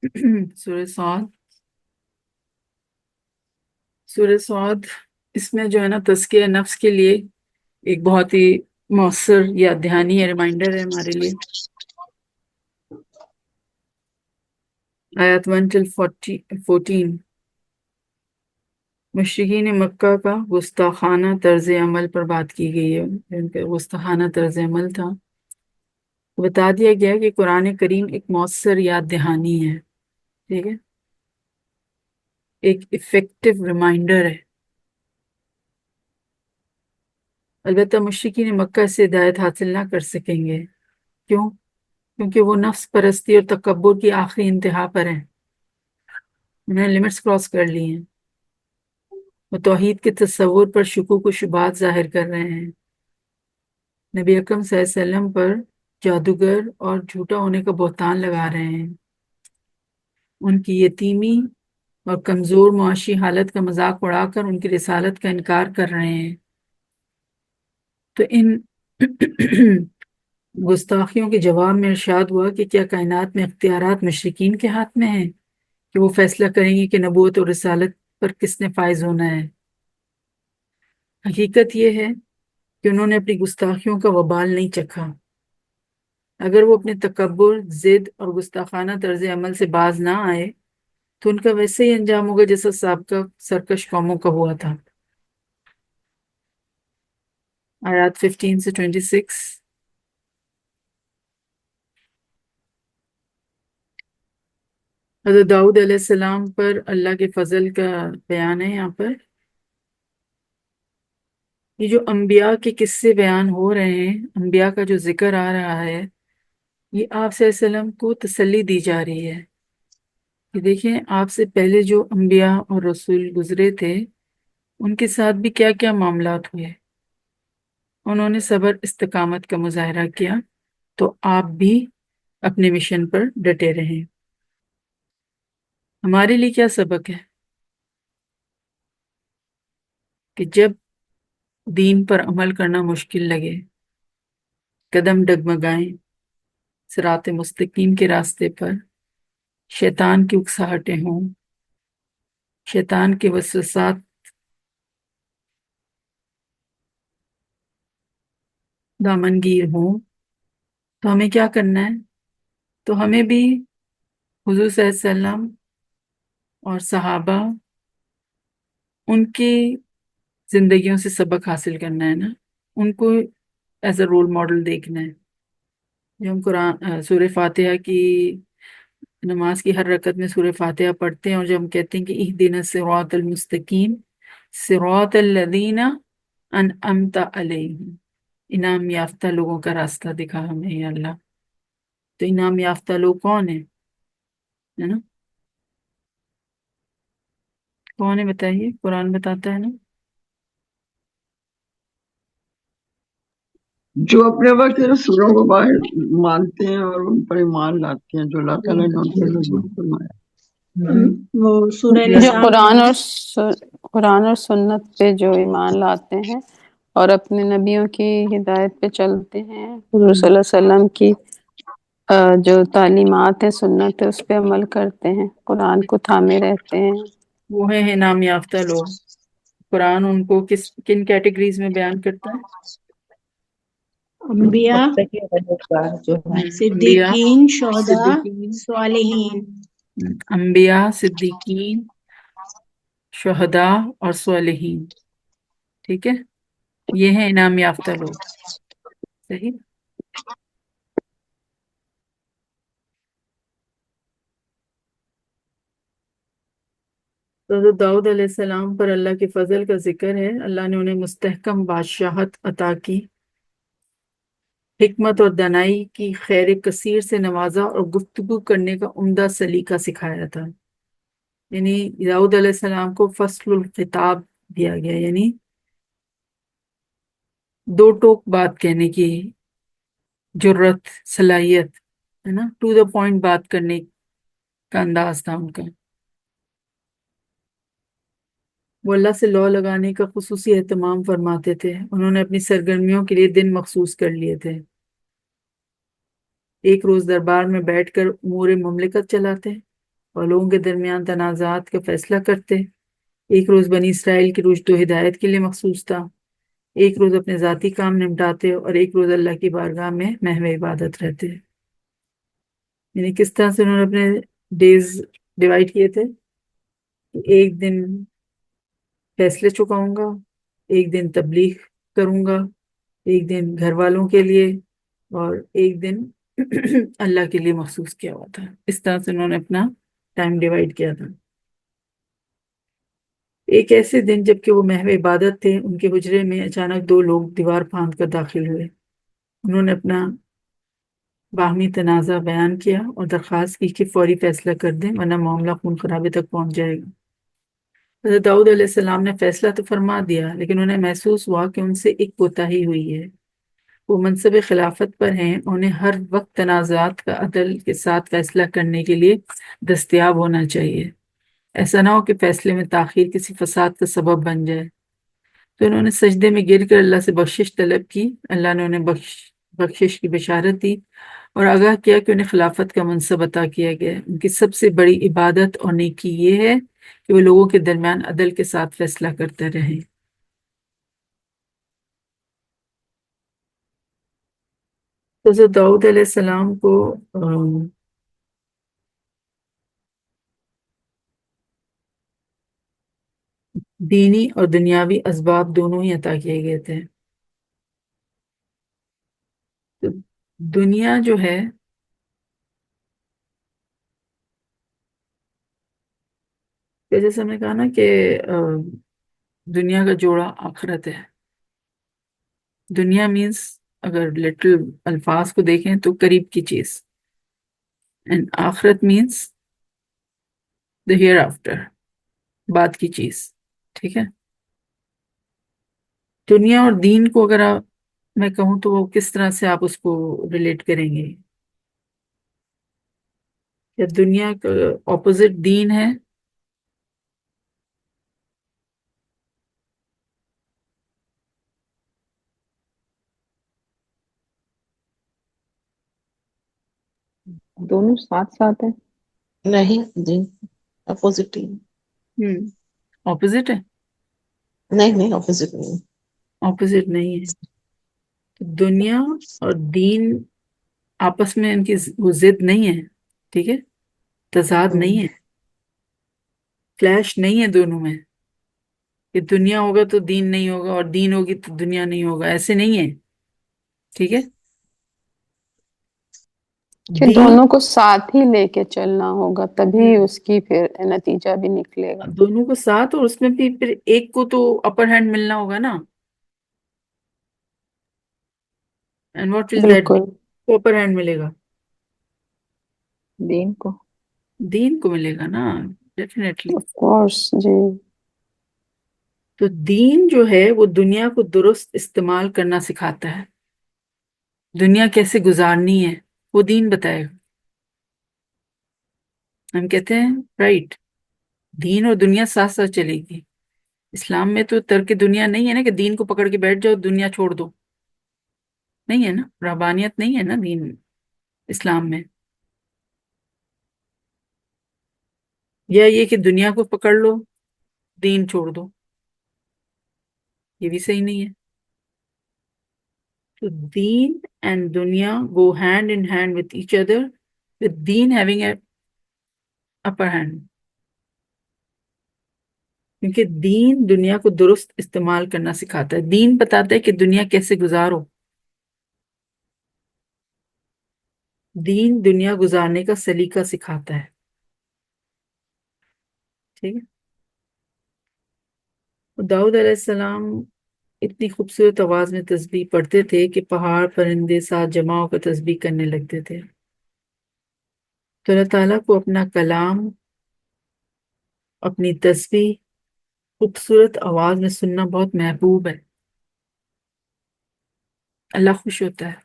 سورہ سعد. سورہ سعد اس میں جو ہے نا تزکیہ نفس کے لیے ایک بہت ہی مؤثر یا دھیانی ریمائنڈر ہے ہمارے لیے. آیات 1 till 14. مشرکین مکہ کا گستاخانہ طرز عمل پر بات کی گئی ہے. ان کا گستاخانہ طرز عمل تھا. بتا دیا گیا کہ قرآن کریم ایک مؤثر یاد دہانی ہے. ٹھیک ہے، ایک افیکٹو ریمائنڈر ہے. البتہ مشرکین مکہ سے ہدایت حاصل نہ کر سکیں گے. کیوں؟ کیونکہ وہ نفس پرستی اور تکبر کی آخری انتہا پر ہیں. انہوں نے لمٹس کراس کر لی ہیں. وہ توحید کے تصور پر شکوک و شبہات ظاہر کر رہے ہیں. نبی اکرم صلی اللہ علیہ وسلم پر جادوگر اور جھوٹا ہونے کا بہتان لگا رہے ہیں. ان کی یتیمی اور کمزور معاشی حالت کا مذاق اڑا کر ان کی رسالت کا انکار کر رہے ہیں. تو ان گستاخیوں کے جواب میں ارشاد ہوا کہ کیا کائنات میں اختیارات مشرکین کے ہاتھ میں ہیں کہ وہ فیصلہ کریں گے کہ نبوت اور رسالت پر کس نے فائز ہونا ہے. حقیقت یہ ہے کہ انہوں نے اپنی گستاخیوں کا وبال نہیں چکھا. اگر وہ اپنے تکبر، ضد اور گستاخانہ طرز عمل سے باز نہ آئے تو ان کا ویسے ہی انجام ہوگا جیسا سابقہ سرکش قوموں کا ہوا تھا. آیات 15 سے 26. حضرت داؤد علیہ السلام پر اللہ کے فضل کا بیان ہے. یہاں پر یہ جو انبیاء کے قصے بیان ہو رہے ہیں، انبیاء کا جو ذکر آ رہا ہے، یہ آپ صلی اللہ علیہ وسلم کو تسلی دی جا رہی ہے کہ دیکھیں آپ سے پہلے جو انبیاء اور رسول گزرے تھے ان کے ساتھ بھی کیا کیا معاملات ہوئے. انہوں نے صبر استقامت کا مظاہرہ کیا، تو آپ بھی اپنے مشن پر ڈٹے رہیں. ہمارے لیے کیا سبق ہے کہ جب دین پر عمل کرنا مشکل لگے، قدم ڈگمگائیں، صراط مستقیم کے راستے پر شیطان کی اکساہٹیں ہوں، شیطان کے وسوسات دامنگیر ہوں، تو ہمیں کیا کرنا ہے؟ تو ہمیں بھی حضور صلی اللہ علیہ وسلم اور صحابہ ان کی زندگیوں سے سبق حاصل کرنا ہے نا. ان کو ایز اے رول ماڈل دیکھنا ہے. جو ہم قرآن سورہ فاتحہ کی نماز کی ہر رکعت میں سورہ فاتحہ پڑھتے ہیں اور جب ہم کہتے ہیں کہ اہدنا الصراط المستقیم صراط الذین انعمت علیہم، انعام یافتہ لوگوں کا راستہ دکھا ہمیں یا اللہ. تو انعام یافتہ لوگ کون ہیں؟ ہے نا؟ کون ہے بتائیے؟ قرآن بتاتا ہے نا. جو اپنے وقت رسولوں کو مانتے ہیں اور ان پر ایمان لاتے ہیں، جو اللہ تعالیٰ نے ان پر نازل فرمایا. وہ سورہ جو نساء میں قرآن اور سنت پہ جو ایمان لاتے ہیں اور اپنے نبیوں کی ہدایت پہ چلتے ہیں، حضور صلی اللہ علیہ وسلم کی جو تعلیمات ہیں، سنت ہے، اس پہ عمل کرتے ہیں، قرآن کو تھامے رہتے ہیں. وہ ہیں انعام یافتہ لوگ. قرآن ان کو کن کیٹیگریز میں بیان کرتا ہے؟ انبیاء، جو ہے انبیاء، صدیقین، شہداء، صدیقین، صالحین. انبیاء، صدیقین، شہداء اور صالحین. ٹھیک ہے، یہ ہیں انعام یافتہ لوگ. صحیح. تو حضرت داؤد علیہ السلام پر اللہ کے فضل کا ذکر ہے. اللہ نے انہیں مستحکم بادشاہت عطا کی، حکمت اور دانائی کی خیر کثیر سے نوازا اور گفتگو کرنے کا عمدہ سلیقہ سکھایا تھا. یعنی داؤد علیہ السلام کو فصل الخطاب دیا گیا، یعنی دو ٹوک بات کہنے کی جرت، صلاحیت، ہے نا. ٹو دا پوائنٹ بات کرنے کا انداز تھا ان کا. وہ اللہ سے لو لگانے کا خصوصی اہتمام فرماتے تھے. انہوں نے اپنی سرگرمیوں کے لیے دن مخصوص کر لیے تھے. ایک روز دربار میں بیٹھ کر امور مملکت چلاتے، اور لوگوں کے درمیان تنازعات کا فیصلہ کرتے۔ ایک روز بنی اسرائیل کی رشد و ہدایت کے لیے مخصوص تھا، ایک روز اپنے ذاتی کام نمٹاتے اور ایک روز اللہ کی بارگاہ میں محو عبادت رہتے۔ یعنی کس طرح سے انہوں نے اپنے ڈیز ڈیوائڈ کیے تھے کہ ایک دن فیصلے چکاؤں گا، ایک دن تبلیغ کروں گا، ایک دن گھر والوں کے لیے، اور ایک دن اللہ کے لیے مخصوص کیا ہوا تھا۔ اس طرح سے انہوں نے اپنا ٹائم ڈیوائڈ کیا تھا۔ ایک ایسے دن جب کہ وہ محو عبادت تھے، ان کے حجرے میں اچانک دو لوگ دیوار پھاند کر داخل ہوئے۔ انہوں نے اپنا باہمی تنازع بیان کیا اور درخواست کی کہ فوری فیصلہ کر دیں ورنہ معاملہ خون خرابے تک پہنچ جائے گا۔ حضرت داؤد علیہ السلام نے فیصلہ تو فرما دیا، لیکن انہیں محسوس ہوا کہ ان سے ایک کوتاہی ہوئی ہے۔ وہ منصب خلافت پر ہیں، انہیں ہر وقت تنازعات کا عدل کے ساتھ فیصلہ کرنے کے لیے دستیاب ہونا چاہیے، ایسا نہ ہو کہ فیصلے میں تاخیر کسی فساد کا سبب بن جائے۔ تو انہوں نے سجدے میں گر کر اللہ سے بخشش طلب کی۔ اللہ نے انہیں بخشش کی بشارت دی اور آگاہ کیا کہ انہیں خلافت کا منصب عطا کیا گیا ہے۔ ان کی سب سے بڑی عبادت اور نیکی یہ ہے کہ وہ لوگوں کے درمیان عدل کے ساتھ فیصلہ کرتے رہیں۔ تو حضرت داؤد علیہ السلام کو دینی اور دنیاوی اسباب دونوں ہی عطا کیے گئے تھے۔ تو دنیا جو ہے کہ جیسے ہم نے کہا نا کہ دنیا کا جوڑا آخرت ہے۔ دنیا مینس اگر لٹل الفاظ کو دیکھیں تو قریب کی چیز، اینڈ آخرت مینس دا ہیئر آفٹر، بعد کی چیز۔ ٹھیک ہے، دنیا اور دین کو اگر میں کہوں تو وہ کس طرح سے آپ اس کو ریلیٹ کریں گے؟ یا دنیا کا اپوزٹ دین ہے؟ دونوں ساتھ ساتھ ہیں۔ نہیں جی، اپوزٹ ہی۔ اپوزٹ ہے؟ نہیں نہیں، اپوزٹ نہیں۔ اپوزٹ نہیں ہے۔ تو دنیا اور دین آپس میں ان کی وہ ضد نہیں ہے، ٹھیک ہے، تضاد نہیں ہے، کلیش نہیں ہے دونوں میں کہ دنیا ہوگا تو دین نہیں ہوگا اور دین ہوگی تو دنیا نہیں ہوگا، ایسے نہیں ہے۔ ٹھیک ہے، کہ دین دونوں کو ساتھ ہی لے کے چلنا ہوگا تبھی اس کی پھر نتیجہ بھی نکلے گا۔ دونوں کو ساتھ، اور اس میں بھی پھر ایک کو تو اپر ہینڈ ملنا ہوگا نا۔ And what is that? بالکل، کو اپر ہینڈ ملے گا، دین کو۔ دین کو ملے گا نا، ڈیفینیٹلی۔ آف کورس جی۔ تو دین جو ہے وہ دنیا کو درست استعمال کرنا سکھاتا ہے، دنیا کیسے گزارنی ہے وہ دین بتائے گا۔ ہم کہتے ہیں رائٹ، دین اور دنیا ساتھ ساتھ چلے گی۔ اسلام میں تو ترک دنیا نہیں ہے نا کہ دین کو پکڑ کے بیٹھ جاؤ دنیا چھوڑ دو، نہیں ہے نا، رہبانیت نہیں ہے نا دین اسلام میں۔ یا یہ کہ دنیا کو پکڑ لو دین چھوڑ دو، یہ بھی صحیح نہیں ہے۔ تو دین اینڈ دنیا go hand in hand with each other, with دین having a upper hand، کیونکہ دین دنیا کو درست استعمال کرنا سکھاتا ہے، دین بتاتا ہے کہ دنیا کیسے گزارو، دین دنیا گزارنے کا سلیقہ سکھاتا ہے۔ ٹھیک ہے، داؤد علیہ السلام اتنی خوبصورت آواز میں تسبیح پڑھتے تھے کہ پہاڑ پرندے ساتھ جمع ہو کر تسبیح کرنے لگتے تھے۔ تو اللہ تعالیٰ کو اپنا کلام، اپنی تسبیح خوبصورت آواز میں سننا بہت محبوب ہے، اللہ خوش ہوتا ہے۔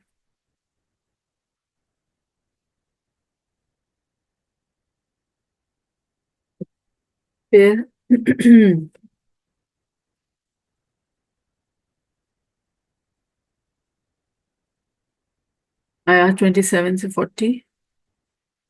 پھر آیات 27 سے 40،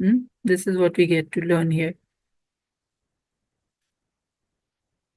This is what we get to learn here.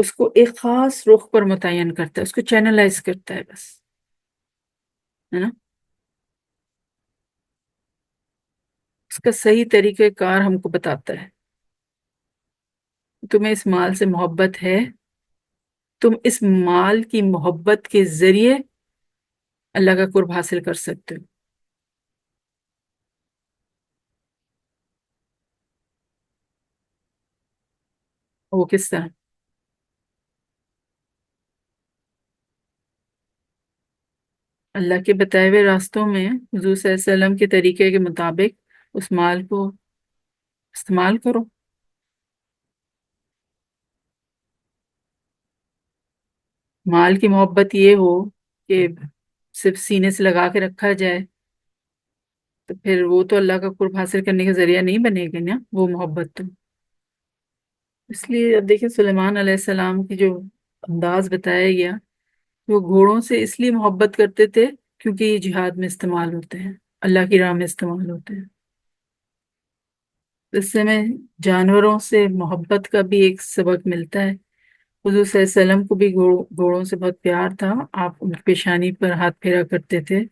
اس کو ایک خاص رخ پر متعین کرتا ہے، اس کو چینلائز کرتا ہے بس، ہے نا. اس کا صحیح طریقہ کار ہم کو بتاتا ہے. تمہیں اس مال سے محبت ہے، تم اس مال کی محبت کے ذریعے اللہ کا قرب حاصل کر سکتے ہو. وہ کس طرح؟ اللہ کے بتائے ہوئے راستوں میں حضور صلی اللہ علیہ وسلم کے طریقے کے مطابق اس مال کو استعمال کرو. مال کی محبت یہ ہو کہ صرف سینے سے لگا کے رکھا جائے تو پھر وہ تو اللہ کا قرب حاصل کرنے کا ذریعہ نہیں بنے گی نا وہ محبت تو. اس لیے اب دیکھیں سلیمان علیہ السلام کی جو انداز بتایا گیا، وہ گھوڑوں سے اس لیے محبت کرتے تھے کیونکہ یہ جہاد میں استعمال ہوتے ہیں، اللہ کی راہ میں استعمال ہوتے ہیں. اس سے ہمیں جانوروں سے محبت کا بھی ایک سبق ملتا ہے. حضور صلی اللہ علیہ وسلم کو بھی گھوڑوں سے بہت پیار تھا، آپ ان کی پیشانی پر ہاتھ پھیرا کرتے تھے.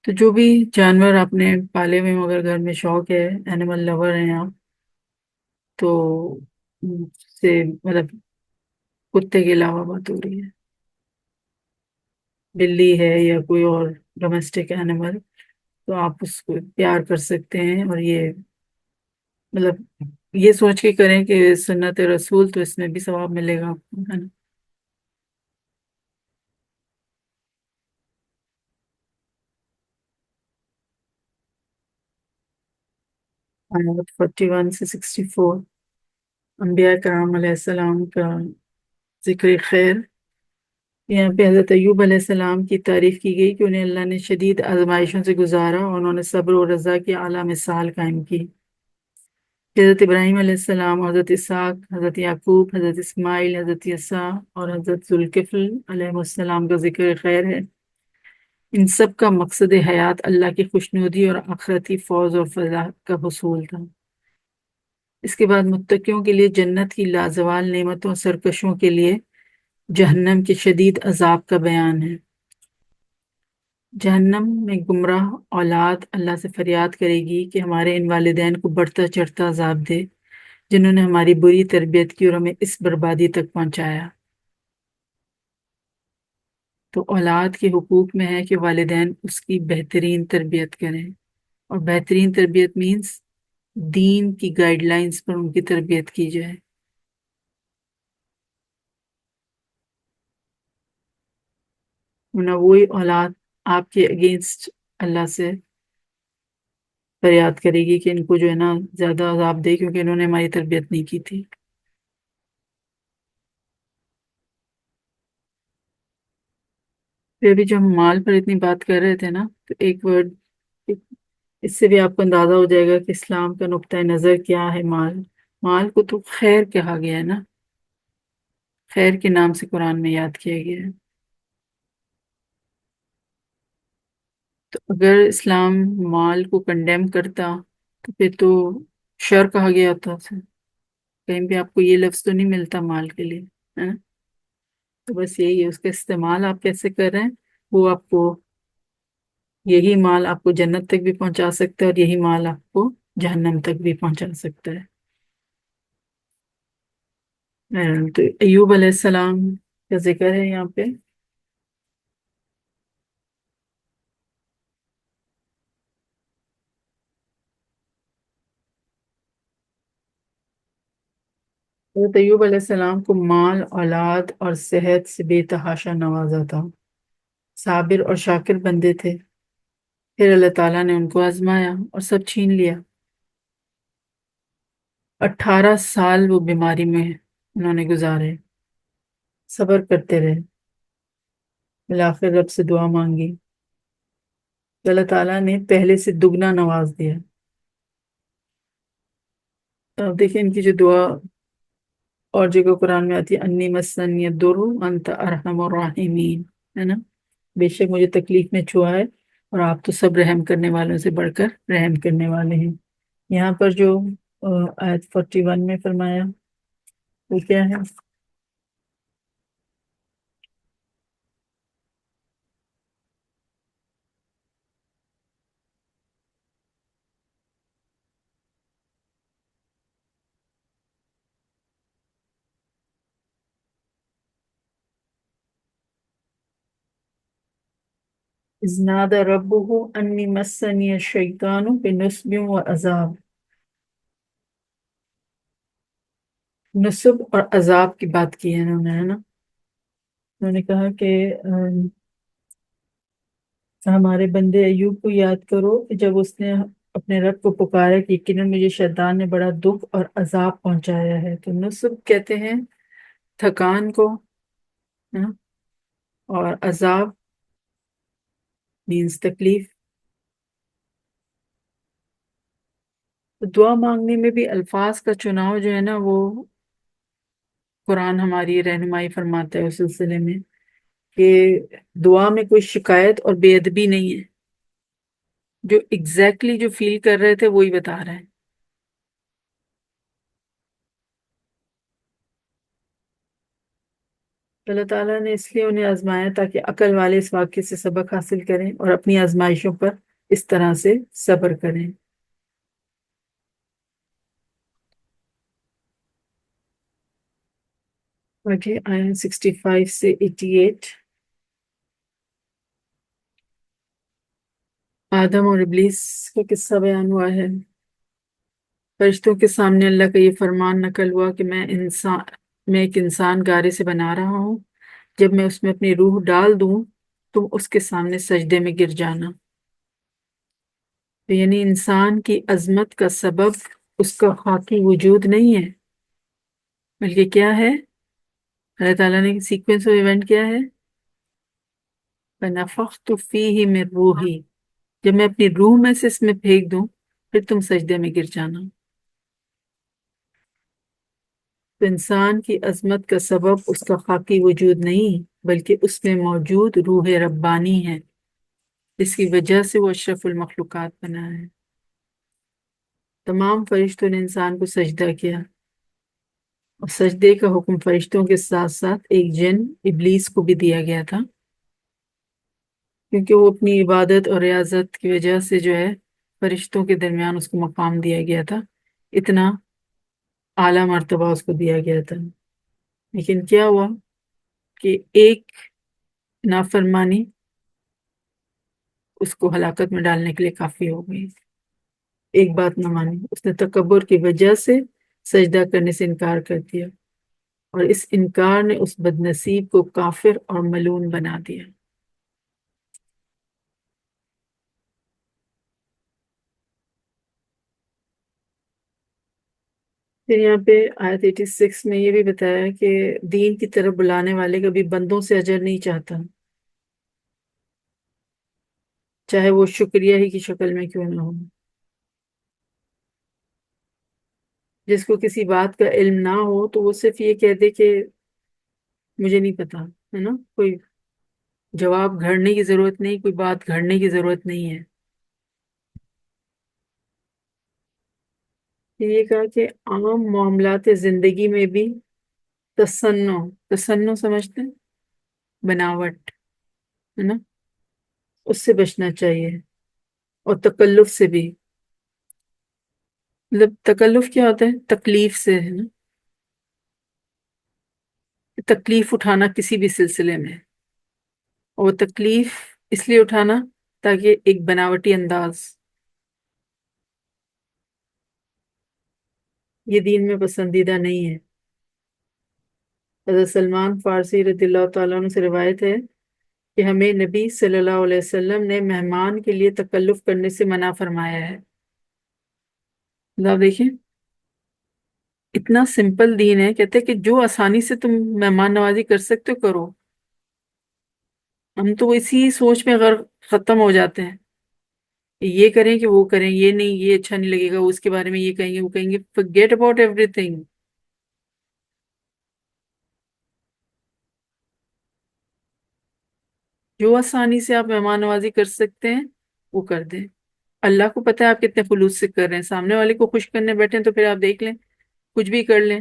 تو جو بھی جانور آپ نے پالے ہوئے ہیں، اگر گھر میں شوق ہے، اینیمل لور ہیں آپ، تو ان سے مطلب کتے کے علاوہ بات ہو رہی ہے، بلی ہے یا کوئی اور ڈومیسٹک اینیمل، تو آپ اس کو پیار کر سکتے ہیں. اور یہ مطلب یہ سوچ کے کریں کہ سنت رسول، تو اس میں بھی ثواب ملے گا آپ کو، ہے نا. آیات 41 سے 64 انبیاء کرام علیہ السلام کا ذکر خیر. یہاں پہ حضرت ایوب علیہ السلام کی تعریف کی گئی کہ انہیں اللہ نے شدید آزمائشوں سے گزارا اور انہوں نے صبر و رضا کی اعلیٰ مثال قائم کی. حضرت ابراہیم علیہ السلام، حضرت اسحاق، حضرت یعقوب، حضرت اسماعیل، حضرت یسع اور حضرت ذوالکفل علیہ السلام کا ذکر خیر ہے. ان سب کا مقصد حیات اللہ کی خوشنودی اور آخرتی فوز اور فلاح کا حصول تھا. اس کے بعد متقیوں کے لیے جنت کی لازوال نعمتوں، سرکشوں کے لیے جہنم کے شدید عذاب کا بیان ہے. جہنم میں گمراہ اولاد اللہ سے فریاد کرے گی کہ ہمارے ان والدین کو بڑھتا چڑھتا عذاب دے جنہوں نے ہماری بری تربیت کی اور ہمیں اس بربادی تک پہنچایا. تو اولاد کے حقوق میں ہے کہ والدین اس کی بہترین تربیت کریں، اور بہترین تربیت مینس دین کی گائیڈ لائنز پر ان کی تربیت کی جائے. ورنہ وہی اولاد آپ کے اگینسٹ اللہ سے فریاد کرے گی کہ ان کو جو ہے نا زیادہ عذاب دے کیونکہ انہوں نے ہماری تربیت نہیں کی تھی. پھر ابھی جو ہم مال پر اتنی بات کر رہے تھے نا، تو ایک ورڈ، اس سے بھی آپ کو اندازہ ہو جائے گا کہ اسلام کا نقطۂ نظر کیا ہے. مال کو تو خیر کہا گیا ہے نا، خیر کے نام سے قرآن میں یاد کیا گیا ہے. تو اگر اسلام مال کو کنڈیم کرتا تو پھر تو شر کہا گیا ہوتا اسے. کہیں بھی آپ کو یہ لفظ تو نہیں ملتا مال کے لیے، ہے نا. تو بس یہی ہے، اس کا استعمال آپ کیسے کر رہے ہیں، وہ آپ کو، یہی مال آپ کو جنت تک بھی پہنچا سکتا ہے اور یہی مال آپ کو جہنم تک بھی پہنچا سکتا ہے. تو ایوب علیہ السلام کا ذکر ہے یہاں پہ. حضرت ایوب علیہ السلام کو مال، اولاد اور صحت سے بے تحاشا نوازا تھا. صابر اور شاکر بندے تھے. پھر اللہ تعالیٰ نے ان کو آزمایا اور سب چھین لیا. 18 سال وہ بیماری میں انہوں نے گزارے، صبر کرتے رہے، بالآخر رب سے دعا مانگی تو اللہ تعالیٰ نے پہلے سے دگنا نواز دیا. تو اب دیکھیں ان کی جو دعا اور جگہ قرآن میں آتی ہے، انی مسنی الضر وانت ارحم الراحمین، ہے نا. بے شک مجھے تکلیف میں چھوا ہے اور آپ تو سب رحم کرنے والوں سے بڑھ کر رحم کرنے والے ہیں. یہاں پر جو آیت 41 میں فرمایا وہ کیا ہے؟ إذ نادى ربه أني مسني الشيطان بنصب وعذاب. نصب اور عذاب کی بات کی ہے انہوں نے، ہے نا؟ انہوں نے کہا کہ ہمارے بندے ایوب کو یاد کرو کہ جب اس نے اپنے رب کو پکارا کہ یقیناً مجھے شیطان نے بڑا دکھ اور عذاب پہنچایا ہے. تو نصب کہتے ہیں تھکان کو، ہے نا؟ اور عذاب مینس تکلیف. تو دعا مانگنے میں بھی الفاظ کا چناؤ جو ہے نا، وہ قرآن ہماری رہنمائی فرماتا ہے اس سلسلے میں کہ دعا میں کوئی شکایت اور بے ادبی نہیں ہے. جو ایگزیکٹلی جو فیل کر رہے تھے وہی بتا رہے ہیں. اللہ تعالیٰ نے اس لیے انہیں آزمایا تاکہ عقل والے اس واقعے سے سبق حاصل کریں اور اپنی آزمائشوں پر اس طرح سے صبر کریں. آگے آیا 65 سے 88. آدم اور ابلیس کا قصہ بیان ہوا ہے. فرشتوں کے سامنے اللہ کا یہ فرمان نقل ہوا کہ میں ایک انسان گارے سے بنا رہا ہوں. جب میں اس میں اپنی روح ڈال دوں تم اس کے سامنے سجدے میں گر جانا. تو یعنی انسان کی عظمت کا سبب اس کا خاکی وجود نہیں ہے، بلکہ کیا ہے؟ اللہ تعالیٰ نے سیکوینس آف ایونٹ کیا ہے؟ فَنَفَخْتُ فِيهِ مِن روحی، جب میں اپنی روح میں سے اس میں پھینک دوں پھر تم سجدے میں گر جانا. تو انسان کی عظمت کا سبب اس کا خاکی وجود نہیں بلکہ اس میں موجود روح ربانی ہے، جس کی وجہ سے وہ اشرف المخلوقات بنا ہے. تمام فرشتوں نے انسان کو سجدہ کیا، اور سجدے کا حکم فرشتوں کے ساتھ ساتھ ایک جن ابلیس کو بھی دیا گیا تھا، کیونکہ وہ اپنی عبادت اور ریاضت کی وجہ سے جو ہے فرشتوں کے درمیان اس کو مقام دیا گیا تھا، اتنا اعلیٰ مرتبہ اس کو دیا گیا تھا. لیکن کیا ہوا کہ ایک نافرمانی اس کو ہلاکت میں ڈالنے کے لیے کافی ہو گئی. ایک بات نہ مانی، اس نے تکبر کی وجہ سے سجدہ کرنے سے انکار کر دیا، اور اس انکار نے اس بد نصیب کو کافر اور ملعون بنا دیا. پھر یہاں پہ آیت 86 میں یہ بھی بتایا کہ دین کی طرف بلانے والے کبھی بندوں سے اجر نہیں چاہتا، چاہے وہ شکریہ ہی کی شکل میں کیوں نہ ہو. جس کو کسی بات کا علم نہ ہو تو وہ صرف یہ کہہ دے کہ مجھے نہیں پتا، ہے نا؟ کوئی جواب گھڑنے کی ضرورت نہیں، کوئی بات گھڑنے کی ضرورت نہیں ہے. یہ کہا کہ عام معاملات زندگی میں بھی تصنع سمجھتے ہیں، بناوٹ، ہے نا؟ اس سے بچنا چاہیے، اور تکلف سے بھی. مطلب تکلف کیا ہوتا ہے؟ تکلیف سے، ہے نا؟ تکلیف اٹھانا کسی بھی سلسلے میں، اور تکلیف اس لیے اٹھانا تاکہ ایک بناوٹی انداز، یہ دین میں پسندیدہ نہیں ہے. حضرت سلمان فارسی رضی اللہ تعالیٰ عنہ سے روایت ہے کہ ہمیں نبی صلی اللہ علیہ وسلم نے مہمان کے لیے تکلف کرنے سے منع فرمایا ہے. دیکھیں اتنا سمپل دین ہے، کہتے ہیں کہ جو آسانی سے تم مہمان نوازی کر سکتے ہو کرو. ہم تو اسی سوچ میں غرق ختم ہو جاتے ہیں، یہ کریں کہ وہ کریں، یہ نہیں، یہ اچھا نہیں لگے گا، اس کے بارے میں یہ کہیں گے، وہ کہیں گے. forget about everything. جو آسانی سے آپ مہمان نوازی کر سکتے ہیں وہ کر دیں. اللہ کو پتہ ہے آپ کتنے خلوص سے کر رہے ہیں. سامنے والے کو خوش کرنے بیٹھے ہیں تو پھر آپ دیکھ لیں کچھ بھی کر لیں،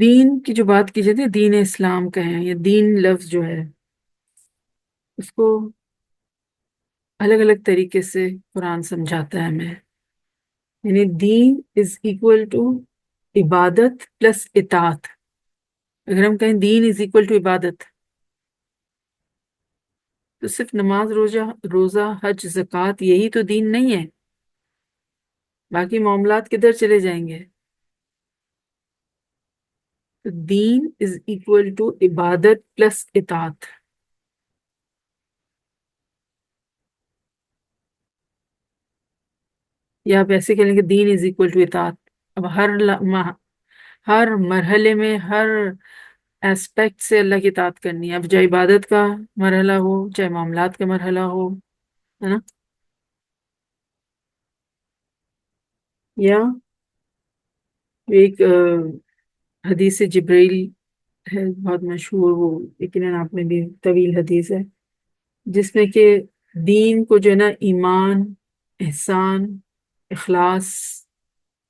دین کی جو بات کی جاتی ہے دین اسلام کا ہے، یا دین لفظ جو ہے اس کو الگ الگ طریقے سے قرآن سمجھاتا ہے ہمیں. یعنی دین از اکول ٹو عبادت پلس اطاعت. اگر ہم کہیں دین از اکول ٹو عبادت تو صرف نماز روزہ حج زکوٰۃ یہی تو دین نہیں ہے، باقی معاملات کدھر چلے جائیں گے؟ تو دین از اکول ٹو عبادت پلس اطاعت. یا آپ ایسے کہیں گے دین از اکول ٹو اطاعت. اب ہر مرحلے میں ہر ایسپیکٹ سے اللہ کی اطاعت کرنی ہے، اب چاہے عبادت کا مرحلہ ہو چاہے معاملات کا مرحلہ ہو، ہے نا. یا ایک حدیث جبریل ہے بہت مشہور، وہ یقیناً آپ میں بھی طویل حدیث ہے، جس میں کہ دین کو جو ہے نا ایمان، احسان، اخلاص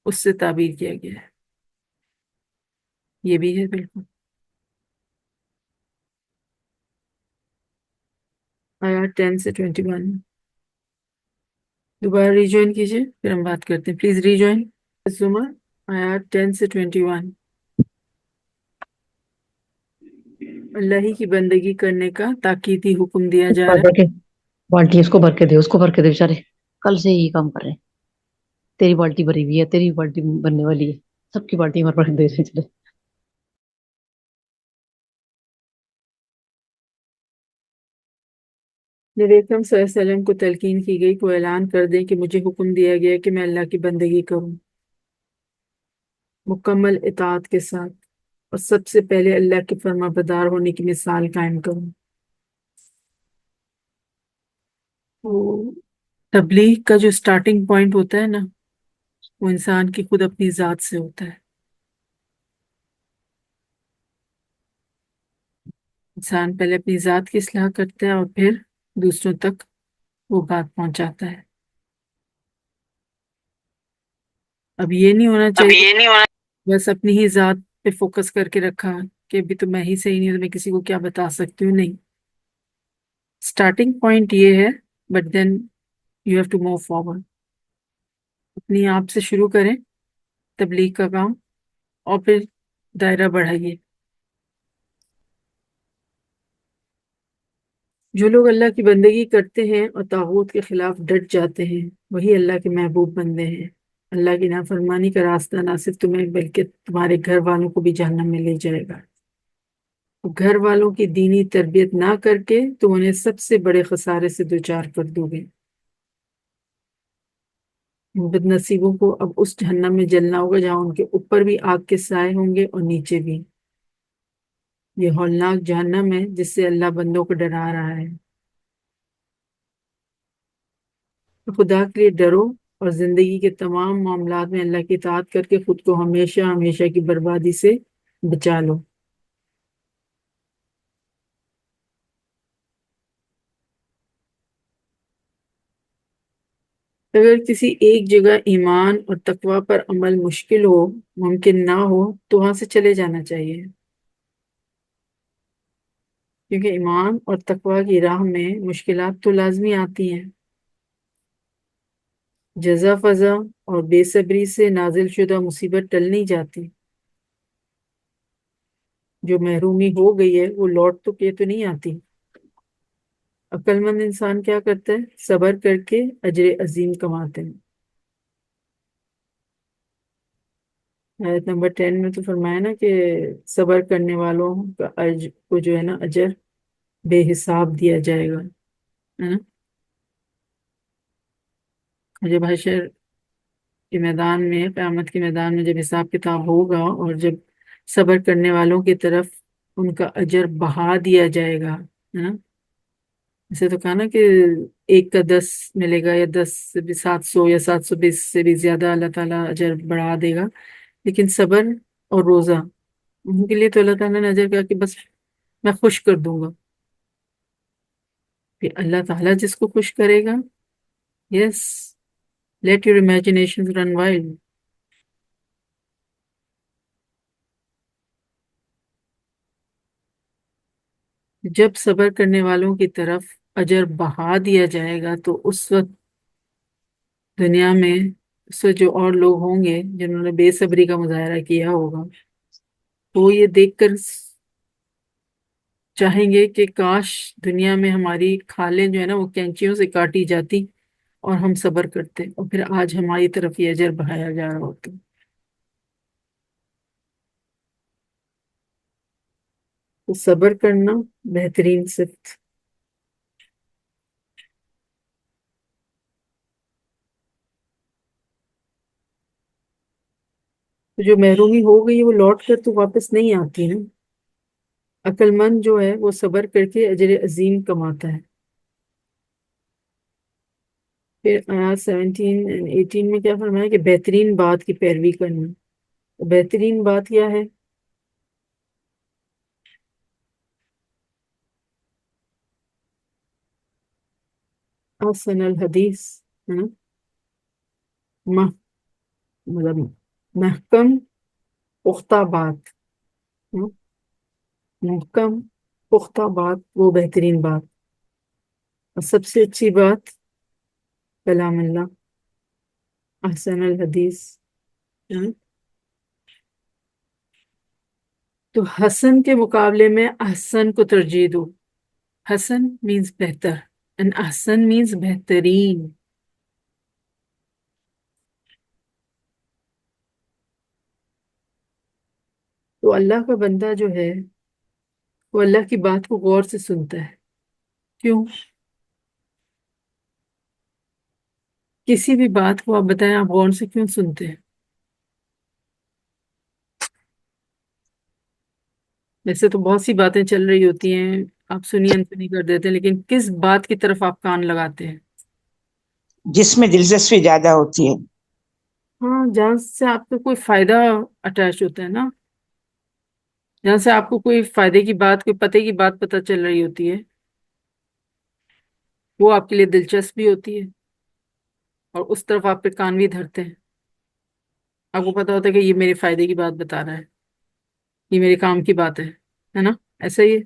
اس سے تعبیر کیا گیا ہے. یہ بھی ہے بالکل. آیات 10 سے 21 دوبارہ ریجوائن کیجئے، پھر ہم بات کرتے ہیں. پلیز ریجوائن. زمر آیات 10 سے 21. اللہ ہی کی بندگی کرنے کا تاکیدی حکم دیا جا رہا ہے. بالٹی اس کو بھر کے دے، اس کو بھر کے دے، بیچارے کل سے یہی کام کر رہے ہیں. تیری بالٹی بھری ہوئی ہے، تیری بالٹی بننے والی ہے، سب کی بالٹی ہمارے پر دے رہے چلے. نبی اکرم صلی اللہ علیہ وسلم کو تلقین کی گئی کو اعلان کر دیں کہ مجھے حکم دیا گیا کہ میں اللہ کی بندگی کروں مکمل اطاعت کے ساتھ، اور سب سے پہلے اللہ کے فرما بردار ہونے کی مثال قائم کروں. تو تبلیغ کا جو سٹارٹنگ پوائنٹ ہوتا ہے نا، وہ انسان کی خود اپنی ذات سے ہوتا ہے. انسان پہلے اپنی ذات کی اصلاح کرتا ہے اور پھر دوسروں تک وہ بات پہنچاتا ہے. اب یہ نہیں ہونا چاہیے بس اپنی ہی ذات پہ فوکس کر کے رکھا کہ ابھی تو میں ہی صحیح نہیں ہوں تو میں کسی کو کیا بتا سکتی ہوں. نہیں، سٹارٹنگ پوائنٹ یہ ہے، but then you have to move forward. اپنی آپ سے شروع کریں تبلیغ کا کام، اور پھر دائرہ بڑھائیے. جو لوگ اللہ کی بندگی کرتے ہیں اور طاغوت کے خلاف ڈٹ جاتے ہیں وہی اللہ کے محبوب بندے ہیں. اللہ کی نافرمانی کا راستہ نہ صرف تمہیں بلکہ تمہارے گھر والوں کو بھی جہنم میں لے جائے گا. گھر والوں کی دینی تربیت نہ کر کے تم انہیں سب سے بڑے خسارے سے دوچار کر دو گے. بد نصیبوں کو اب اس جہنم میں جلنا ہوگا جہاں ان کے اوپر بھی آگ کے سائے ہوں گے اور نیچے بھی. یہ ہولناک جہنم ہے جس سے اللہ بندوں کو ڈرا رہا ہے. خدا کے لیے ڈرو اور زندگی کے تمام معاملات میں اللہ کی اطاعت کر کے خود کو ہمیشہ ہمیشہ کی بربادی سے بچا لو. اگر کسی ایک جگہ ایمان اور تقوی پر عمل مشکل ہو، ممکن نہ ہو، تو وہاں سے چلے جانا چاہیے، کیونکہ ایمان اور تقوی کی راہ میں مشکلات تو لازمی آتی ہیں. جزا فضا اور بے صبری سے نازل شدہ مصیبت ٹل نہیں جاتی. جو محرومی ہو گئی ہے وہ لوٹ تو کے تو نہیں آتی. عقل مند انسان کیا کرتا ہے؟ صبر کر کے اجر عظیم کماتے ہیں. آیت نمبر 10 میں تو فرمایا نا کہ صبر کرنے والوں کا کو جو ہے نا اجر بے حساب دیا جائے گا، ہے نا. جب حشر کے میدان میں، قیامت کے میدان میں جب حساب کتاب ہوگا اور جب صبر کرنے والوں کی طرف ان کا اجر بڑھا دیا جائے گا، ہے نا. اسے تو کہا نا کہ 1 کا 10 ملے گا، یا 10 سے بھی 700 یا 720 سے بھی زیادہ اللہ تعالیٰ اجر بڑھا دے گا. لیکن صبر اور روزہ، ان کے لیے تو اللہ تعالیٰ نے اجر کہا کہ بس میں خوش کر دوں گا. پھر اللہ تعالیٰ جس کو خوش کرے گا، yes, let your imagination run wild. جب صبر کرنے والوں کی طرف اجر بڑھا دیا جائے گا تو اس وقت دنیا میں اس وقت جو اور لوگ ہوں گے جنہوں نے بے صبری کا مظاہرہ کیا ہوگا تو وہ یہ دیکھ کر چاہیں گے کہ کاش دنیا میں ہماری کھالیں جو ہے نا وہ کینچیوں سے کاٹی جاتی اور ہم صبر کرتے اور پھر آج ہماری طرف یہ اجر بڑھایا جا رہا ہوتا۔ تو صبر کرنا بہترین صفت۔ تو جو محرومی ہو گئی وہ لوٹ کر تو واپس نہیں آتی نا۔ عقل مند جو ہے وہ صبر کر کے اجر عظیم کماتا ہے۔ پھر آیات 17 اور 18 میں کیا فرمایا کہ بہترین بات کی پیروی کرنا۔ تو بہترین بات کیا ہے؟ احسن الحدیث ہے نا، مطلب محکم پختہ بات، ہاں، محکم پختہ بات وہ بہترین بات، اور سب سے اچھی بات کلام اللہ، احسن الحدیث، ہاں۔ تو حسن کے مقابلے میں احسن کو ترجیح دو۔ حسن مینز بہتر and احسن مینز بہترین۔ تو اللہ کا بندہ جو ہے وہ اللہ کی بات کو غور سے سنتا ہے۔ کیوں؟ کسی بھی بات کو آپ بتائیں آپ غور سے کیوں سنتے ہیں؟ ویسے تو بہت سی باتیں چل رہی ہوتی ہیں، آپ سنی انسنی کر دیتے ہیں، لیکن کس بات کی طرف آپ کان لگاتے ہیں؟ جس میں دلچسپی زیادہ ہوتی ہے۔ ہاں، جہاں سے آپ کو کوئی فائدہ اٹیچ ہوتا ہے نا، جہاں سے آپ کو کوئی فائدے کی بات، کوئی پتے کی بات پتہ چل رہی ہوتی ہے، وہ آپ کے لیے دلچسپ بھی ہوتی ہے اور اس طرف آپ پہ کان بھی دھرتے ہیں۔ آپ کو پتا ہوتا ہے کہ یہ میرے فائدے کی بات بتا رہا ہے، یہ میرے کام کی بات ہے نا، ایسا ہی ہے۔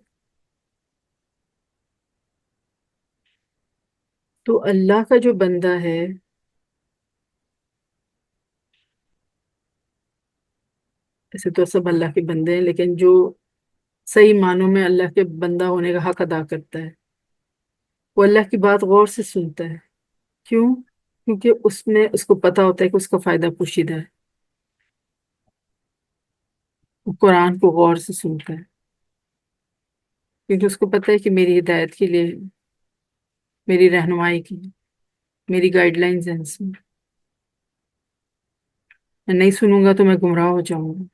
تو اللہ کا جو بندہ ہے ایسے تو سب اللہ کے بندے ہیں، لیکن جو صحیح معنوں میں اللہ کے بندہ ہونے کا حق ادا کرتا ہے وہ اللہ کی بات غور سے سنتا ہے۔ کیوں؟ کیونکہ اس کو پتا ہوتا ہے کہ اس کا فائدہ پوشیدہ ہے۔ وہ قرآن کو غور سے سنتا ہے کیونکہ اس کو پتا ہے کہ میری ہدایت کے لیے، میری رہنمائی کی، میری گائیڈ لائنز ہیں اس میں نہیں سنوں گا تو میں گمراہ ہو جاؤں گا،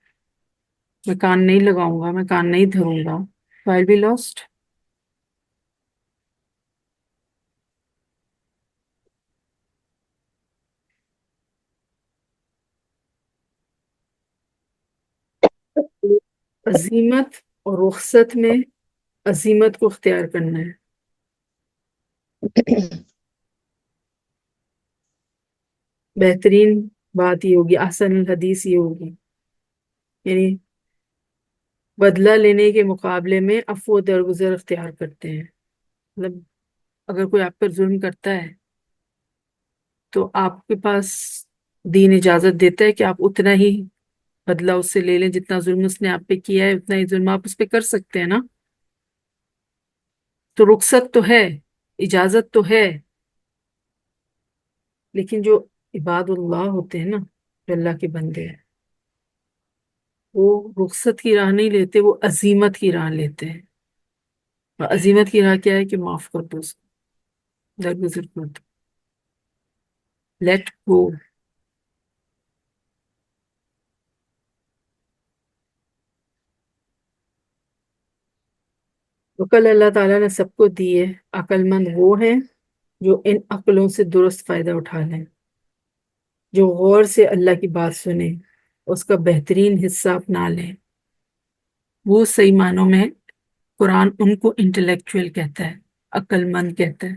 میں کان نہیں لگاؤں گا، میں کان نہیں دھروں گا تو I'll be lost۔ عزیمت اور رخصت میں عزیمت کو اختیار کرنا ہے۔ بہترین بات یہ ہوگی، احسن الحدیث یہ ہوگی، یعنی بدلہ لینے کے مقابلے میں عفو و درگزر اختیار کرتے ہیں۔ مطلب اگر کوئی آپ پر ظلم کرتا ہے تو آپ کے پاس دین اجازت دیتا ہے کہ آپ اتنا ہی بدلہ اس سے لے لیں، جتنا ظلم اس نے آپ پہ کیا ہے اتنا ہی ظلم آپ اس پہ کر سکتے ہیں نا۔ تو رخصت تو ہے، اجازت تو ہے، لیکن جو عباد اللہ ہوتے ہیں نا، جو اللہ کے بندے ہیں، وہ رخصت کی راہ نہیں لیتے، وہ عزیمت کی راہ لیتے ہیں۔ اور عزیمت کی راہ کیا ہے کہ معاف کر دو، اس کو درگزر کر دو، لیٹ گو۔ عقل اللہ تعالیٰ نے سب کو دی ہے، عقل مند وہ ہیں جو ان عقلوں سے درست فائدہ اٹھا لیں، جو غور سے اللہ کی بات سنیں، اس کا بہترین حصہ اپنا لیں۔ وہ صحیح معنوں میں قرآن ان کو انٹلیکچوئل کہتا ہے، عقل مند کہتا ہے،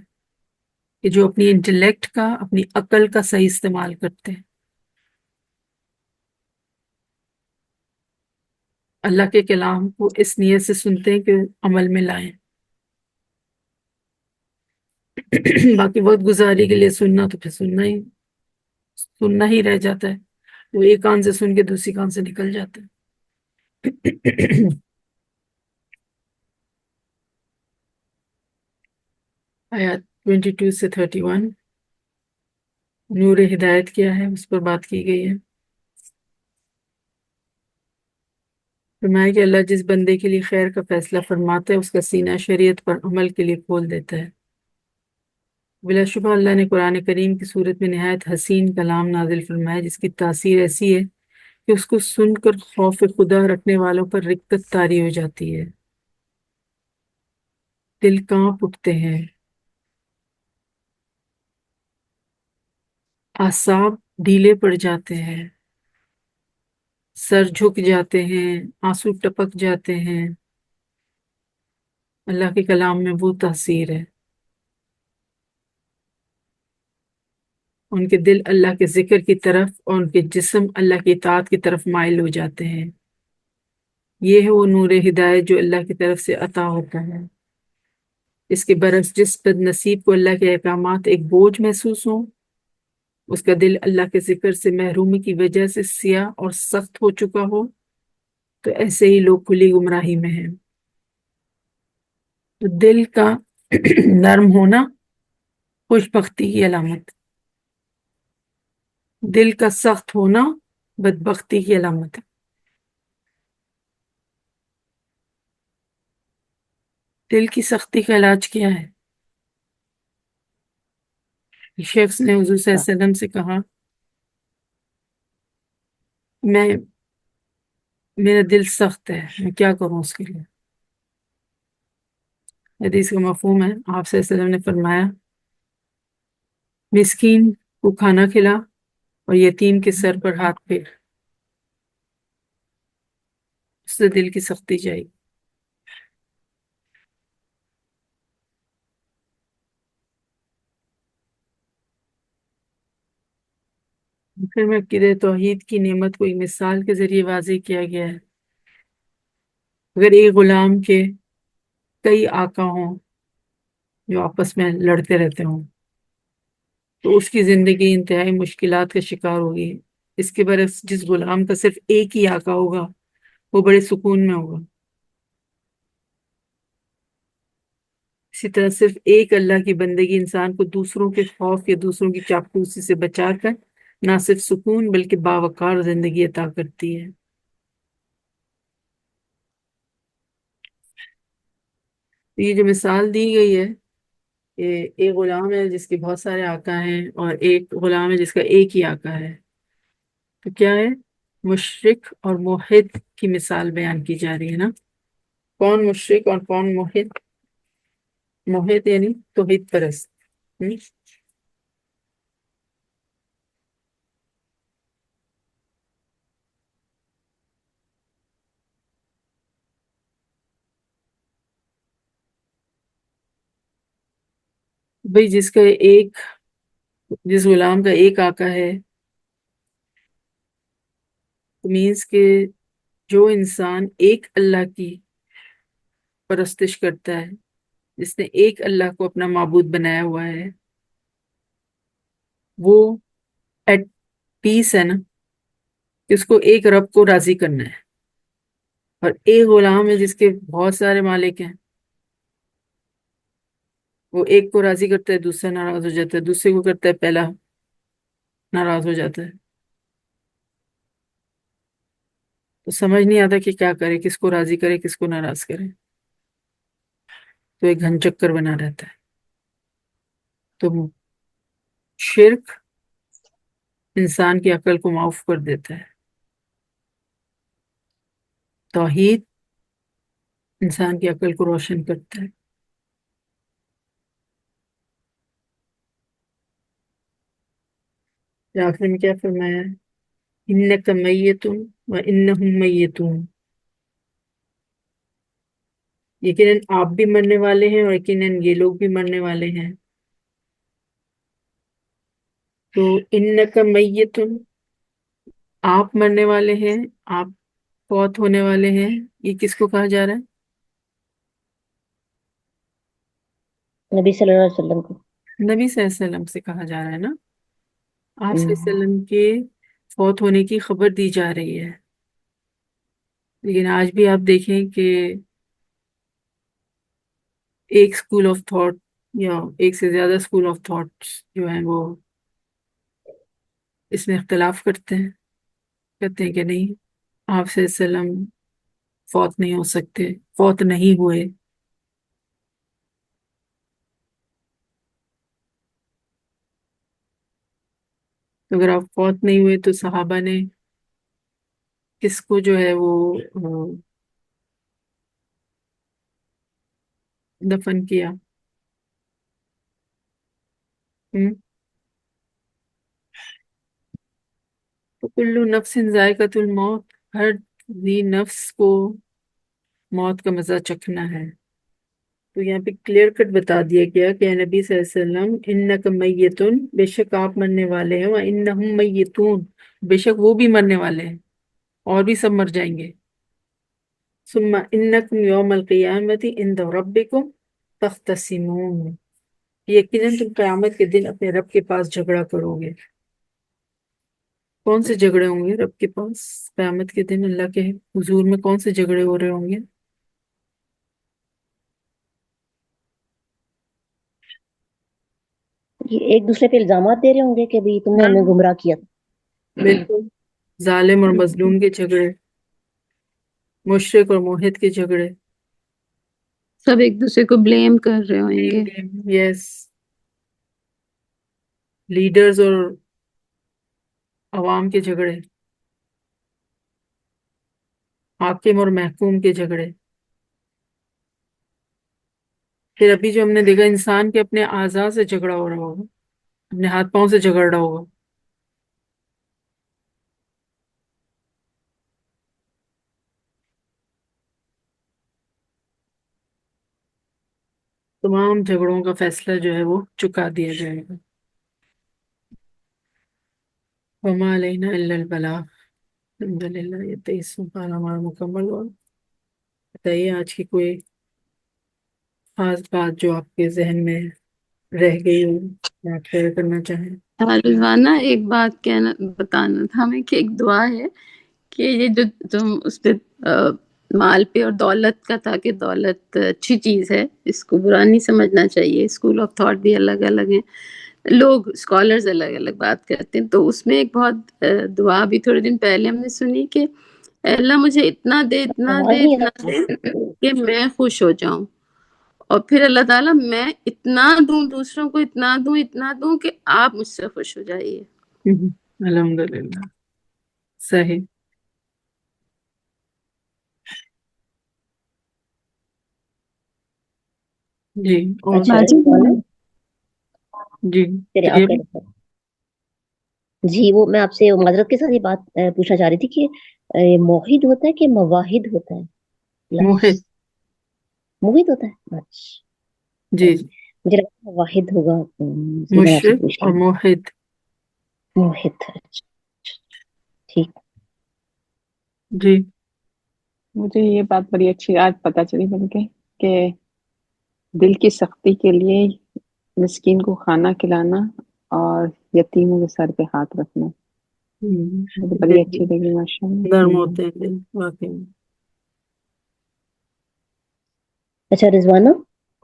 کہ جو اپنی انٹلیکٹ کا، اپنی عقل کا صحیح استعمال کرتے ہیں، اللہ کے کلام کو اس نیت سے سنتے ہیں کہ عمل میں لائیں۔ باقی وقت گزاری کے لیے سننا تو پھر سننا ہی رہ جاتا ہے، وہ ایک کان سے سن کے دوسری کان سے نکل جاتا ہے۔ آیات 22 سے 31 نور ہدایت کیا ہے اس پر بات کی گئی ہے۔ فرمایا کہ اللہ جس بندے کے لیے خیر کا فیصلہ فرماتا ہے اس کا سینہ شریعت پر عمل کے لیے کھول دیتا ہے۔ بلا شبہ اللہ نے قرآن کریم کی صورت میں نہایت حسین کلام نازل فرمایا جس کی تاثیر ایسی ہے کہ اس کو سن کر خوف خدا رکھنے والوں پر رقت طاری ہو جاتی ہے، دل کانپ اٹھتے ہیں، اعصاب ڈھیلے پڑ جاتے ہیں، سر جھک جاتے ہیں، آنسو ٹپک جاتے ہیں۔ اللہ کے کلام میں وہ تاثیر ہے، ان کے دل اللہ کے ذکر کی طرف اور ان کے جسم اللہ کی اطاعت کی طرف مائل ہو جاتے ہیں۔ یہ ہے وہ نور ہدایت جو اللہ کی طرف سے عطا ہوتا ہے۔ اس کے برعکس جس بد نصیب کو اللہ کے احکامات ایک بوجھ محسوس ہوں، اس کا دل اللہ کے ذکر سے محرومی کی وجہ سے سیاہ اور سخت ہو چکا ہو، تو ایسے ہی لوگ کھلی گمراہی میں ہیں۔ تو دل کا نرم ہونا خوش بختی کی علامت، دل کا سخت ہونا بدبختی کی علامت ہے۔ دل کی سختی کا علاج کیا ہے؟ ایک شخص نے حضور صلی اللہ علیہ وسلم سے کہا، میرا دل سخت ہے، میں کیا کروں اس کے لیے؟ حدیث کا مفہوم ہے، آپ صلی اللہ علیہ وسلم نے فرمایا، مسکین کو کھانا کھلا اور یتیم کے سر پر ہاتھ پھیر، اس سے دل کی سختی جائے گی۔ پھر میں عقیدہ توحید کی نعمت کو ایک مثال کے ذریعے واضح کیا گیا ہے۔ اگر ایک غلام کے کئی آقا ہوں جو آپس میں لڑتے رہتے ہوں تو اس کی زندگی انتہائی مشکلات کا شکار ہوگی۔ اس کے برعکس جس غلام کا صرف ایک ہی آقا ہوگا وہ بڑے سکون میں ہوگا۔ اسی طرح صرف ایک اللہ کی بندگی انسان کو دوسروں کے خوف یا دوسروں کی چاپلوسی سے بچا کر نہ صرف سکون بلکہ باوقار زندگی عطا کرتی ہے۔ یہ جو مثال دی گئی ہے، یہ ایک غلام ہے جس کے بہت سارے آقا ہیں اور ایک غلام ہے جس کا ایک ہی آقا ہے، تو کیا ہے؟ مشرک اور موحد کی مثال بیان کی جا رہی ہے نا۔ کون مشرک اور کون موحد؟ موحد یعنی توحید پرست۔ بھئی جس غلام کا ایک آقا ہے، مینس کہ جو انسان ایک اللہ کی پرستش کرتا ہے، جس نے ایک اللہ کو اپنا معبود بنایا ہوا ہے، وہ ایٹ پیس ہے نا، کہ اس کو ایک رب کو راضی کرنا ہے۔ اور ایک غلام ہے جس کے بہت سارے مالک ہیں، وہ ایک کو راضی کرتا ہے دوسرا ناراض ہو جاتا ہے، دوسرے کو کرتا ہے پہلا ناراض ہو جاتا ہے، تو سمجھ نہیں آتا کہ کیا کرے، کس کو راضی کرے کس کو ناراض کرے، تو ایک گھن چکر بنا رہتا ہے۔ تو شرک انسان کی عقل کو معاف کر دیتا ہے، توحید انسان کی عقل کو روشن کرتا ہے۔ آخر میں کیا فرمایا ہے؟ انک میت و انہم میتون، یقیناً آپ بھی مرنے والے ہیں اور یقیناً یہ لوگ بھی مرنے والے ہیں۔ تو انک میتون، آپ مرنے والے ہیں، آپ فوت ہونے والے ہیں، یہ کس کو کہا جا رہا ہے؟ نبی صلی اللہ علیہ وسلم کو۔ نبی صلی اللہ علیہ وسلم سے کہا جا رہا ہے نا، آپ صلی اللہ علیہ وسلم کے فوت ہونے کی خبر دی جا رہی ہے، لیکن آج بھی آپ دیکھیں کہ ایک اسکول آف تھاٹ یا ایک سے زیادہ اسکول آف تھاٹس جو ہیں وہ اس میں اختلاف کرتے ہیں، کہتے ہیں کہ نہیں، آپ صلی اللہ علیہ وسلم فوت نہیں ہو سکتے، فوت نہیں ہوئے۔ تو اگر آپ فوت نہیں ہوئے تو صحابہ نے کس کو جو ہے وہ دفن کیا؟ تو کل نفس ذائقۃ الموت، ہر ذی نفس کو موت کا مزہ چکھنا ہے۔ تو یہاں پہ کلیئر کٹ بتا دیا گیا کہ اے نبی صلی اللہ علیہ وسلم انک میتون، بے شک آپ مرنے والے ہیں، وانہم میتون، بے شک وہ بھی مرنے والے ہیں، اور بھی سب مر جائیں گے۔ ثم انکم یوم القیامت عند ربکم تختصمون، یقیناً تم قیامت کے دن اپنے رب کے پاس جھگڑا کرو گے۔ کون سے جھگڑے ہوں گے رب کے پاس قیامت کے دن؟ اللہ کے حضور میں کون سے جھگڑے ہو رہے ہوں گے؟ یہ ایک دوسرے پہ الزامات دے رہے ہوں گے کہ بھی تم نے ہاں ہمیں گمراہ کیا تھا۔ بالکل، ظالم اور مظلوم کے جھگڑے، مشرک اور موحد کے جھگڑے، سب ایک دوسرے کو بلیم کر رہے ہوں گے۔ یس، لیڈرز اور عوام کے جھگڑے، حاکم اور محکوم کے جھگڑے۔ پھر ابھی جو ہم نے دیکھا انسان کے اپنے اعضاء سے جھگڑا ہو رہا ہوگا، اپنے ہاتھ پاؤں سے جھگڑ رہا ہوگا۔ تمام جھگڑوں کا فیصلہ جو ہے وہ چکا دیا جائے گا۔ وما علینا الا البلاغ۔ الحمدللہ، یہ 23واں پارہ ہمارا مکمل ہوا۔ بتائیے آج کی کوئی خاص بات جو آپ کے ذہن میں رہ گئی ہو یا آپ شیئر کرنا چاہیں۔ رضوانہ ایک بات بتانا تھا ہمیں کہ ایک دعا ہے کہ یہ جو تم اس پہ مال پہ اور دولت کا تھا کہ دولت اچھی چیز ہے، اس کو برا نہیں سمجھنا چاہیے، اسکول آف تھاٹ بھی الگ الگ ہیں، لوگ اسکالرز الگ الگ بات کرتے ہیں۔ تو اس میں ایک بہت دعا بھی تھوڑے دن پہلے ہم نے سنی کہ اے اللہ مجھے اتنا دے اتنا آواز دے نہیں اتنا آ دے کہ میں خوش ہو جاؤں، اور پھر اللہ تعالیٰ میں اتنا دوں دوسروں کو، اتنا دوں کہ آپ مجھ سے خوش ہو جائیے۔ الحمدللہ، صحیح۔ جی اور اچھا باجی رضوانہ، جی چلیے کہیے۔ آپ کہہ رہے تھے۔ جی وہ میں آپ سے معذرت کے ساتھ یہ بات پوچھنا چاہ رہی تھی کہ موحد ہوتا ہے کہ مواحد ہوتا ہے لفظ؟ موحد، موحد ہوتا ہے، اچھا جی، مجھے لگا واحد ہوگا، اس لیے میں آپ سے مشرق پوچھ اور رہی ہوں۔ موحد۔ موحد، اچھا، ٹھیک۔ جی مجھے یہ بات بڑی اچھی آج پتہ چلی بلکہ کہ دل کی سختی کے لیے مسکین کو کھانا کھلانا اور یتیموں کے سر پہ ہاتھ رکھنا، مجھے بڑی اچھی لگی ماشاء نرم اللہ۔ ہوتے ہیں دل واقعی میں۔ اچھا رضوانہ،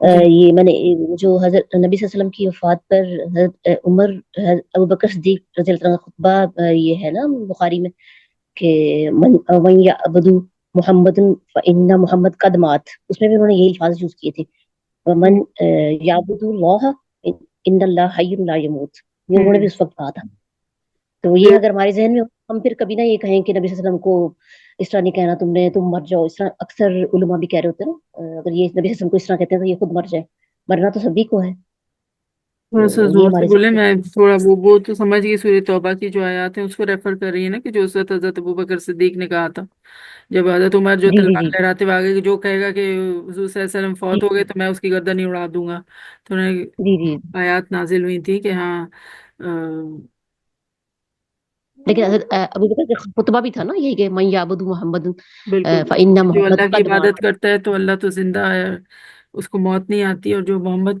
جی یہ میں نے جو حضرت نبی صلی اللہ علیہ وسلم کی وفات پر حضرت عمر ابوبکر صدیق رضی اللہ عنہ کا خطبہ یہ ہے نا بخاری میں کہ من یعبد محمد فإن محمد قد مات، اس میں بھی انہوں نے یہی الفاظ یوز کیے تھے، من یعبد اللہ ان اللہ حی لا یموت، یہ انہوں نے بھی اس وقت کہا تھا۔ تو یہ اگر ہمارے ذہن میں ہو، ہم پھر کبھی نہ یہ کہیں کہ نبی صلی اللہ علیہ وسلم کو اس طرح نہیں کہنا تم نے، تم مر جاؤ، اس طرح اکثر علماء بھی کہہ رہے ہوتے ہیں نا، اگر یہ نبی صلی اللہ علیہ وسلم کو اس طرح کہتے ہیں تو یہ خود مر جائے، مرنا تو سبھی کو ہے، تھوڑا سا تو یہ زور سے ہمارے بولے، ذہن میں میں۔ تھوڑا وہ تو سمجھ گئی، سورہ توبہ کی جو آیات ہیں اس کو ریفر کر رہی ہے نا، کہ جو اس وقت حضرت ابوبکر صدیق نے کہا تھا جب حضرت عمر جو جی جی تلوار جی لہراتے ہوئے آگے جو کہے گا کہ حضور صلی اللہ علیہ وسلم جی فوت ہو گئے تو میں اس کی گردن ہی اڑا دوں گا، تو انہیں جی جی۔ آیات نازل ہوئی تھی کہ ہاں لیکن حضرت ابوبکر کا خطبہ بھی تھا نا یہی کہ من یعبد محمد بالکل فإن جو محمد اللہ کی قد مات۔ عبادت کرتا ہے تو اللہ تو زندہ ہے، اس کو موت نہیں آتی، اور جو محمد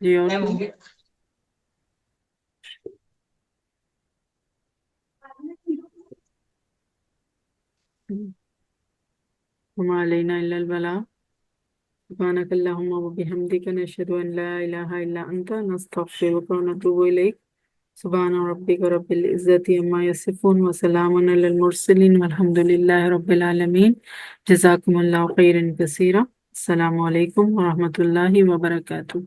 جی اور کوئی؟ وما علینا الا البلاغ سبحانك اللهم وبحمدك نشهد ان لا اله الا انت نستغفرك ونتوب اليك سبحان ربك رب العزة عما يصفون وسلام على المرسلين والحمد لله رب العالمين جزاكم الله خيرا كثيرا السلام علیکم ورحمۃ اللہ وبرکاتہ